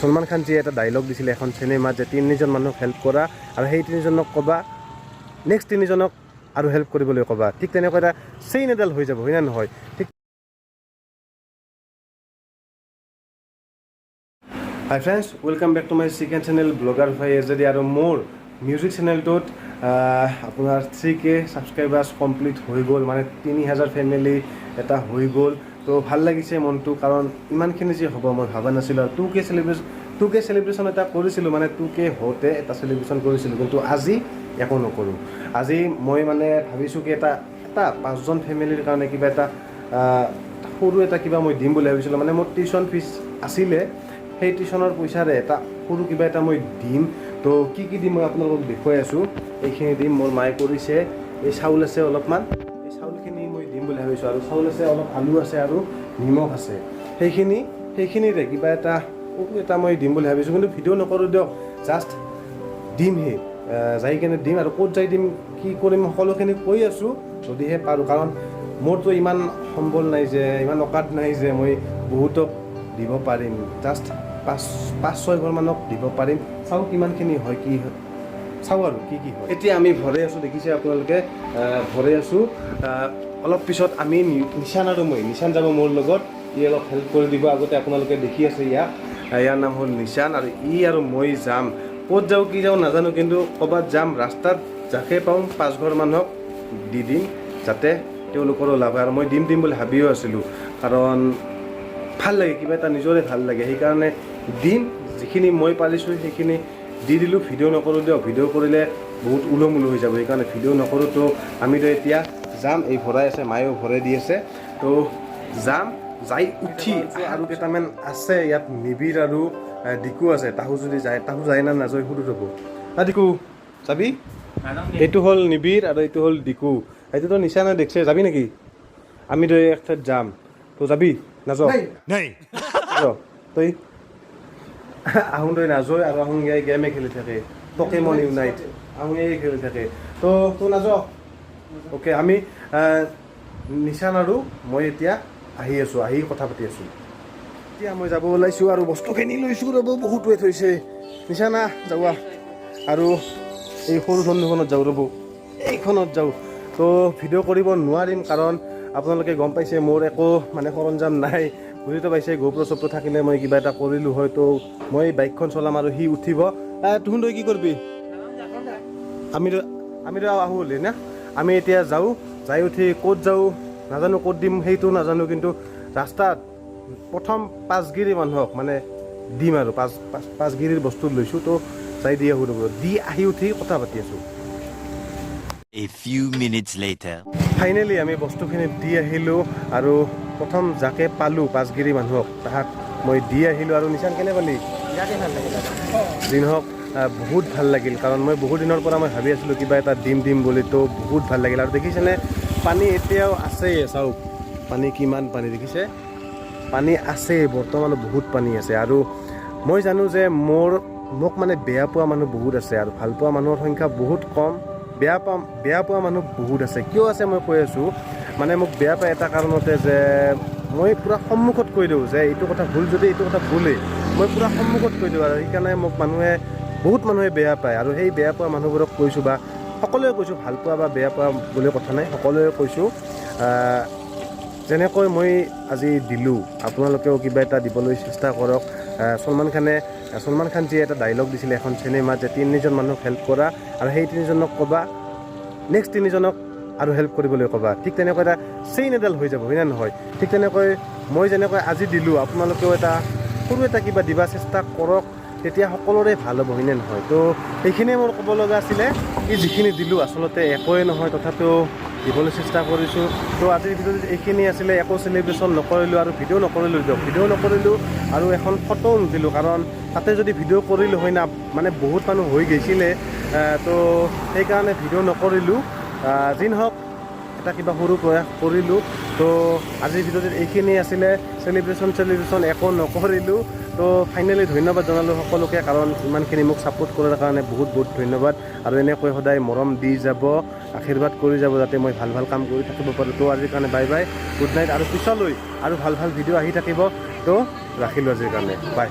সলমান খান জিয়ে এটা ডাইলগ দিছিলে এখন চিনেমাত যে 3জন মানুহক হেল্প কৰা আৰু সেই 3জনক ক'বা নেক্সট 3জনক আৰু হেল্প কৰিবলৈ ক'বা। ঠিক তেনেকৈ এটা চেইন এডাল হৈ যাব, হয় না নহয়? ঠিক hi friends, welcome back to my chicken channel blogger ভাই এজেডি আৰু মোৰ মিউজিক চেনেলটোত আপোনাৰ 3K ছাবস্ক্ৰাইবাৰ্ছ কমপ্লিট হৈ গ'ল, মানে 3000 ফেমিলি এটা হৈ গ'ল। তো ভাল লাগিছে মনটো, কাৰণ ইমানখিনি যে হ'ব মই ভবা নাছিলোঁ। আৰু 2K চেলিব্ৰেশ্যন এটা কৰিছিলোঁ, মানে 2K হওঁতে এটা চেলিব্ৰেশ্যন কৰিছিলোঁ, কিন্তু আজি একো নকৰোঁ। আজি মই মানে ভাবিছোঁ কি এটা 5জন ফেমিলিৰ কাৰণে কিবা এটা সৰু এটা কিবা মই দিম বুলি ভাবিছিলোঁ। মানে মোৰ টিউশ্যন ফিজ আছিলে, সেই টিউশ্যনৰ পইচাৰে এটা সৰু কিবা এটা মই দিম। তো কি দিম মই আপোনালোকক দেখুৱাই আছোঁ। এইখিনি দিম, মোৰ মায়ে কৰিছে। এই চাউল আছে অলপমান, এই চাউলখিনি মই দিম বুলি ভাবিছোঁ। আৰু চাউল আছে, অলপ আলু আছে আৰু নিমখ আছে। সেইখিনিৰে কিবা এটা সৰু এটা মই দিম বুলি ভাবিছোঁ, কিন্তু ভিডিঅ' নকৰোঁ দিয়ক, জাষ্ট দিমহে। যাই কিনে দিম, আৰু ক'ত যাই দিম, কি কৰিম, সকলোখিনি কৈ আছোঁ যদিহে পাৰোঁ। কাৰণ মোৰতো ইমান সম্বল নাই যে, ইমান অকাত নাই যে মই বহুতক দিব পাৰিম। জাষ্ট 5-6 ঘৰমানক দিব পাৰিম। চাওঁ কিমানখিনি হয়, কি হয় চাওঁ আৰু কি হয়। এতিয়া আমি ভৰাই আছোঁ, দেখিছে আপোনালোকে, ভৰাই আছোঁ। অলপ পিছত আমি নিশান আৰু নিশান যাব মোৰ লগত, ই অলপ হেল্প কৰি দিব। আগতে আপোনালোকে দেখি আছে ইয়াৰ নাম হ'ল নিশান, আৰু ই আৰু মই যাম। ক'ত যাওঁ কি যাওঁ নাজানো, কিন্তু ক'ৰবাত যাম। ৰাস্তাত যাকে পাওঁ 5 ঘৰ মানুহক দি দিম, যাতে তেওঁলোকৰো লাভ হয়। আৰু মই দিম বুলি ভাবিও আছিলোঁ, কাৰণ ভাল লাগে, কিবা এটা নিজৰে ভাল লাগে। সেইকাৰণে দিম, যিখিনি মই পাৰিছোঁ সেইখিনি দি দিলোঁ। ভিডিঅ' নকৰোঁ দিয়ক, ভিডিঅ' কৰিলে বহুত উলমুলো হৈ যাব, সেইকাৰণে ভিডিঅ' নকৰোঁ। তো আমিতো এতিয়া যাম, এই ভৰাই আছে, মায়েও ভৰাই দি আছে। তো যাম, যাই উঠি আৰু কেইটামান আছে ইয়াত, নিবিৰ আৰু ডিকু আছে। তাহো যদি যায়, তাহো যায় না নাযায় সুধি থ'ব। ডিকু যাবি? এইটো হ'ল নিবিৰ আৰু এইটো হ'ল ডিকু। এইটোতো নিশানে দেখছে, যাবি নেকি? আমি তো এক ঠাইত যাম, তো যাবি? নাযাওঁ তই আহোঁ, তই নাযায়। আৰু আহোঁ ইয়াই গেমে খেলি থাকে, পকেমন ইউনাইট আহোঁ ইয়াই খেলি থাকে। তো নাযাওঁ। অ'কে, আমি নিশান আৰু মই এতিয়া আহি আছোঁ, আহি কথা পাতি আছোঁ। এতিয়া মই যাব ওলাইছোঁ আৰু বস্তুখিনি লৈছোঁ। ৰ'ব, বহুত ৱেইট হৈছে। নিশানা যাবা, আৰু এই সৰু ধনুখনত যাওঁ, ৰ'ব এইখনত যাওঁ। তো ভিডিঅ' কৰিব নোৱাৰিম, কাৰণ আপোনালোকে গম পাইছে মোৰ একো মানে সৰঞ্জাম নাই, বুজিতো পাইছে। গোপ্ৰ থাকিলে মই কিবা এটা কৰিলোঁ হয়। তো মই বাইকখন চলাম আৰু সি উঠিব। তুহুন তই কি কৰিবি? আমিতো আহোঁ বুলি না। আমি এতিয়া যাওঁ, যাই উঠি ক'ত যাওঁ নাজানো, ক'ত দিম সেইটো নাজানো, কিন্তু ৰাস্তাত প্ৰথম 5গিৰি মানুহক মানে দিম, আৰু 5গিৰিৰ বস্তু লৈছোঁ। তো যাই দি আহোঁ, দি আহি উঠি কথা পাতি আছোঁ। A few minutes later. Finally আমি বস্তুখিনি দি আহিলোঁ, আৰু প্ৰথম যাকে পালোঁ 5গিৰি মানুহক, তাহাক মই দি আহিলোঁ। আৰু নিশান কেনে পালি? যি নহওক বহুত ভাল লাগিল, কাৰণ মই বহুত দিনৰ পৰা মই ভাবি আছিলোঁ কিবা এটা দিম বুলি। তো বহুত ভাল লাগিল। আৰু দেখিছেনে পানী এতিয়াও আছেই, চাওক পানী, কিমান পানী দেখিছে, পানী আছে, বৰ্তমানো বহুত পানী আছে। আৰু মই জানো যে মোক মানে বেয়া পোৱা মানুহ বহুত আছে, আৰু ভাল পোৱা মানুহৰ সংখ্যা বহুত কম। বেয়া পোৱা মানুহ বহুত আছে। কিয় আছে মই কৈ আছোঁ, মানে মোক বেয়া পায় এটা কাৰণতে, যে মই পূৰা সন্মুখত কৈ দিওঁ যে এইটো কথা ভুল, যদি এইটো কথা ভুলেই মই পূৰা সন্মুখত কৈ দিওঁ। আৰু সেইকাৰণে মোক বহুত মানুহে বেয়া পায়। আৰু সেই বেয়া পোৱা মানুহবোৰক কৈছোঁ, বা সকলোৱে কৈছোঁ, ভাল পোৱা বা বেয়া পোৱা বুলি কথা নাই, সকলোৱে কৈছোঁ। যেনেকৈ মই আজি দিলোঁ, আপোনালোকেও কিবা এটা দিবলৈ চেষ্টা কৰক। সলমান খান জিয়ে এটা ডাইলগ দিছিলে এখন চিনেমাত, যে 3জন মানুহক হেল্প কৰা আৰু সেই 3জনক ক'বা নেক্সট 3জনক আৰু হেল্প কৰিবলৈ ক'বা। ঠিক তেনেকৈ এটা চেইন এডাল হৈ যাব, হয় না নহয়? ঠিক তেনেকৈ মই যেনেকৈ আজি দিলোঁ, আপোনালোকেও এটা সৰু এটা কিবা দিবা চেষ্টা কৰক, তেতিয়া সকলোৰে ভাল হ'ব, হয়নে নহয়? তো সেইখিনিয়ে মোৰ ক'ব লগা আছিলে। যিখিনি দিলোঁ আচলতে একোৱেই নহয়, তথাপিও দিবলৈ চেষ্টা কৰিছোঁ। তো আজিৰ ভিডিঅ'ত এইখিনি আছিলে। একো চেলিব্ৰেশ্যন নকৰিলোঁ, আৰু ভিডিঅ' নকৰিলোঁ দিয়ক, ভিডিঅ' নকৰিলোঁ, আৰু এখন ফটোও নুঠিলোঁ, কাৰণ তাতে যদি ভিডিঅ' কৰিলোঁ হয় না, মানে বহুত মানুহ হৈ গৈছিলে। তো সেইকাৰণে ভিডিঅ' নকৰিলোঁ। যি নহওক, এটা কিবা সৰু প্ৰয়াস কৰিলোঁ। তো আজিৰ ভিডিঅ'ত এইখিনি আছিলে। চেলিব্ৰেশ্যন একো নকৰিলোঁ। তো ফাইনেলি ধন্যবাদ জনালোঁ সকলোকে, কাৰণ ইমানখিনি মোক ছাপোৰ্ট কৰাৰ কাৰণে বহুত ধন্যবাদ। আৰু এনেকৈ সদায় মৰম দি যাব, আশীৰ্বাদ কৰি যাব, যাতে মই ভাল কাম কৰি থাকিব পাৰোঁ। তো আজিৰ কাৰণে বাই বাই, গুড নাইট। আৰু পিছলৈ আৰু ভাল ভিডিঅ' আহি থাকিব। তো ৰাখিলোঁ আজিৰ কাৰণে, বাই।